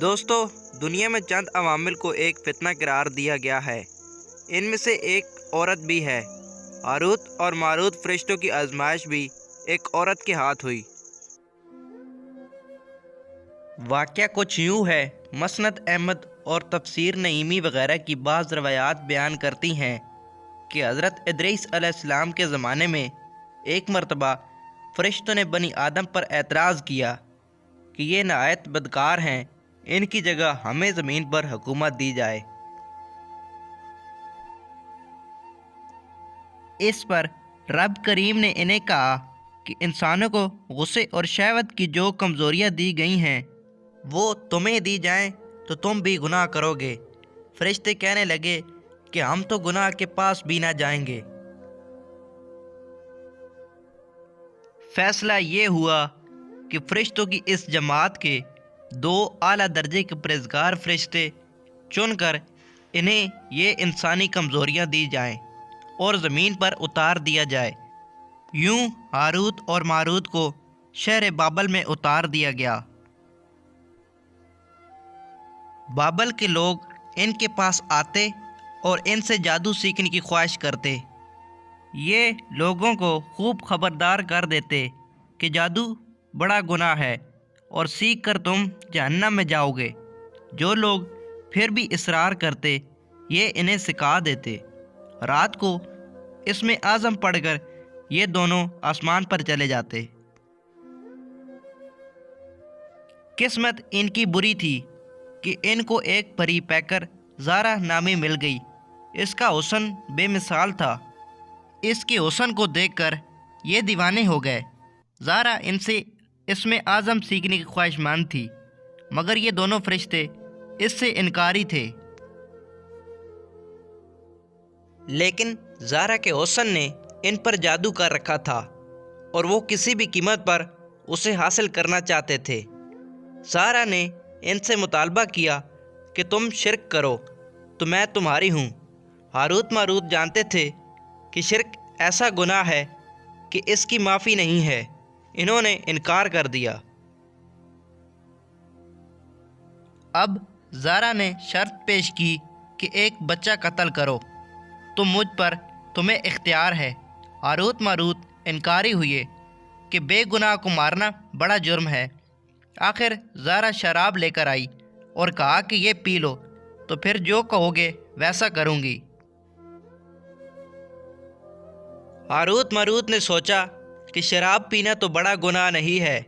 دوستو، دنیا میں چند عوامل کو ایک فتنہ قرار دیا گیا ہے۔ ان میں سے ایک عورت بھی ہے۔ ہاروت اور ماروت فرشتوں کی آزمائش بھی ایک عورت کے ہاتھ ہوئی۔ واقعہ کچھ یوں ہے۔ مسند احمد اور تفسیر نعیمی وغیرہ کی بعض روایات بیان کرتی ہیں کہ حضرت ادریس علیہ السلام کے زمانے میں ایک مرتبہ فرشتوں نے بنی آدم پر اعتراض کیا کہ یہ نہایت بدکار ہیں، ان کی جگہ ہمیں زمین پر حکومت دی جائے۔ اس پر رب کریم نے انہیں کہا کہ انسانوں کو غصے اور شہوت کی جو کمزوریاں دی گئی ہیں وہ تمہیں دی جائیں تو تم بھی گناہ کرو گے۔ فرشتے کہنے لگے کہ ہم تو گناہ کے پاس بھی نہ جائیں گے۔ فیصلہ یہ ہوا کہ فرشتوں کی اس جماعت کے دو اعلیٰ درجے کے پرہیزگار فرشتے چن کر انہیں یہ انسانی کمزوریاں دی جائیں اور زمین پر اتار دیا جائے۔ یوں ہاروت اور ماروت کو شہر بابل میں اتار دیا گیا۔ بابل کے لوگ ان کے پاس آتے اور ان سے جادو سیکھنے کی خواہش کرتے۔ یہ لوگوں کو خوب خبردار کر دیتے کہ جادو بڑا گناہ ہے اور سیکھ کر تم جہنم میں جاؤ گے۔ جو لوگ پھر بھی اصرار کرتے یہ انہیں سکھا دیتے۔ رات کو اسم اعظم پڑھ کر یہ دونوں آسمان پر چلے جاتے۔ قسمت ان کی بری تھی کہ ان کو ایک پری پیکر زارا نامی مل گئی۔ اس کا حسن بے مثال تھا۔ اس کے حسن کو دیکھ کر یہ دیوانے ہو گئے۔ زارا ان سے اسم اعظم سیکھنے کی خواہش مند تھی، مگر یہ دونوں فرشتے اس سے انکاری تھے۔ لیکن زارا کے حسن نے ان پر جادو کر رکھا تھا اور وہ کسی بھی قیمت پر اسے حاصل کرنا چاہتے تھے۔ زارا نے ان سے مطالبہ کیا کہ تم شرک کرو تو میں تمہاری ہوں۔ ہاروت ماروت جانتے تھے کہ شرک ایسا گناہ ہے کہ اس کی معافی نہیں ہے۔ انہوں نے انکار کر دیا۔ اب زارا نے شرط پیش کی کہ ایک بچہ قتل کرو تو مجھ پر تمہیں اختیار ہے۔ ہاروت ماروت انکاری ہوئے کہ بے گناہ کو مارنا بڑا جرم ہے۔ آخر زارا شراب لے کر آئی اور کہا کہ یہ پی لو تو پھر جو کہو گے ویسا کروں گی۔ ہاروت ماروت نے سوچا کہ شراب پینا تو بڑا گناہ نہیں ہے،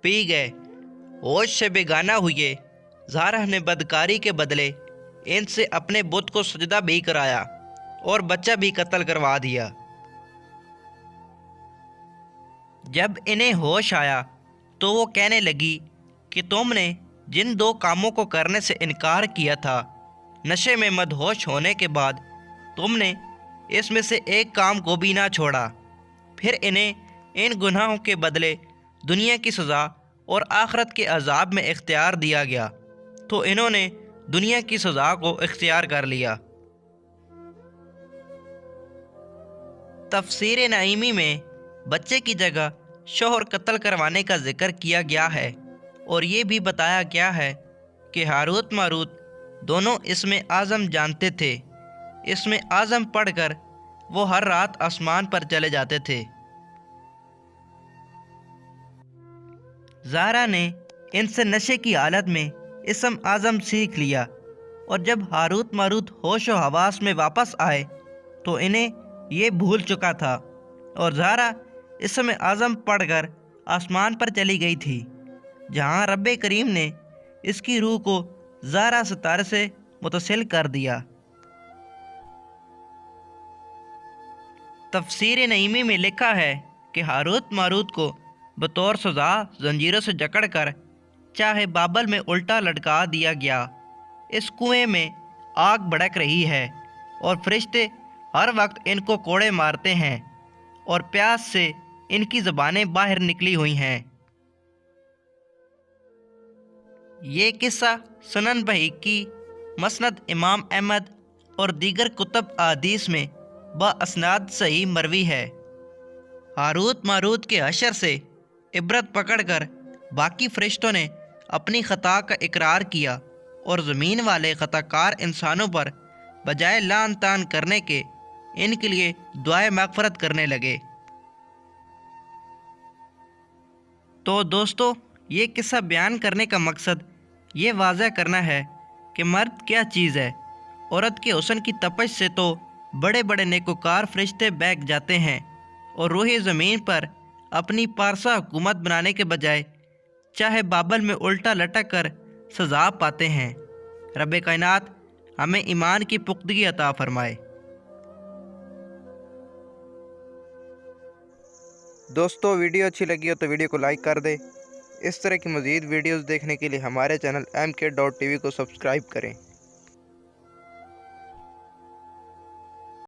پی گئے۔ ہوش سے بیگانہ ہوئے۔ زارا نے بدکاری کے بدلے ان سے اپنے بت کو سجدہ بھی کرایا اور بچہ بھی قتل کروا دیا۔ جب انہیں ہوش آیا تو وہ کہنے لگی کہ تم نے جن دو کاموں کو کرنے سے انکار کیا تھا، نشے میں مدہوش ہونے کے بعد تم نے اس میں سے ایک کام کو بھی نہ چھوڑا۔ پھر انہیں ان گناہوں کے بدلے دنیا کی سزا اور آخرت کے عذاب میں اختیار دیا گیا، تو انہوں نے دنیا کی سزا کو اختیار کر لیا۔ تفسیر نعیمی میں بچے کی جگہ شوہر قتل کروانے کا ذکر کیا گیا ہے اور یہ بھی بتایا گیا ہے کہ ہاروت ماروت دونوں اسم اعظم جانتے تھے۔ اسم اعظم پڑھ کر وہ ہر رات آسمان پر چلے جاتے تھے۔ زارا نے ان سے نشے کی حالت میں اسم اعظم سیکھ لیا اور جب ہاروت ماروت ہوش و حواس میں واپس آئے تو انہیں یہ بھول چکا تھا اور زارا اسم اعظم پڑھ کر آسمان پر چلی گئی تھی، جہاں رب کریم نے اس کی روح کو زارا ستارے سے متصل کر دیا۔ تفسیر نعیمی میں لکھا ہے کہ ہاروت ماروت کو بطور سزا زنجیروں سے جکڑ کر چاہے بابل میں الٹا لٹکا دیا گیا۔ اس کنویں میں آگ بھڑک رہی ہے اور فرشتے ہر وقت ان کو کوڑے مارتے ہیں اور پیاس سے ان کی زبانیں باہر نکلی ہوئی ہیں۔ یہ قصہ سنن بہقی، مسند امام احمد اور دیگر کتب احادیث میں باسناد صحیح مروی ہے۔ ہاروت ماروت کے حشر سے عبرت پکڑ کر باقی فرشتوں نے اپنی خطا کا اقرار کیا اور زمین والے خطا کار انسانوں پر بجائے لعن طعن کرنے کے ان کے لیے دعائے مغفرت کرنے لگے۔ تو دوستو، یہ قصہ بیان کرنے کا مقصد یہ واضح کرنا ہے کہ مرد کیا چیز ہے۔ عورت کے حسن کی تپش سے تو بڑے بڑے نیکوکار فرشتے بہک جاتے ہیں اور روح زمین پر اپنی پارسا حکومت بنانے کے بجائے چاہے بابل میں الٹا لٹک کر سزا پاتے ہیں۔ رب کائنات ہمیں ایمان کی پختگی عطا فرمائے۔ دوستو، ویڈیو اچھی لگی ہو تو ویڈیو کو لائک کر دے۔ اس طرح کی مزید ویڈیوز دیکھنے کے لیے ہمارے چینل MK.TV کو سبسکرائب کریں۔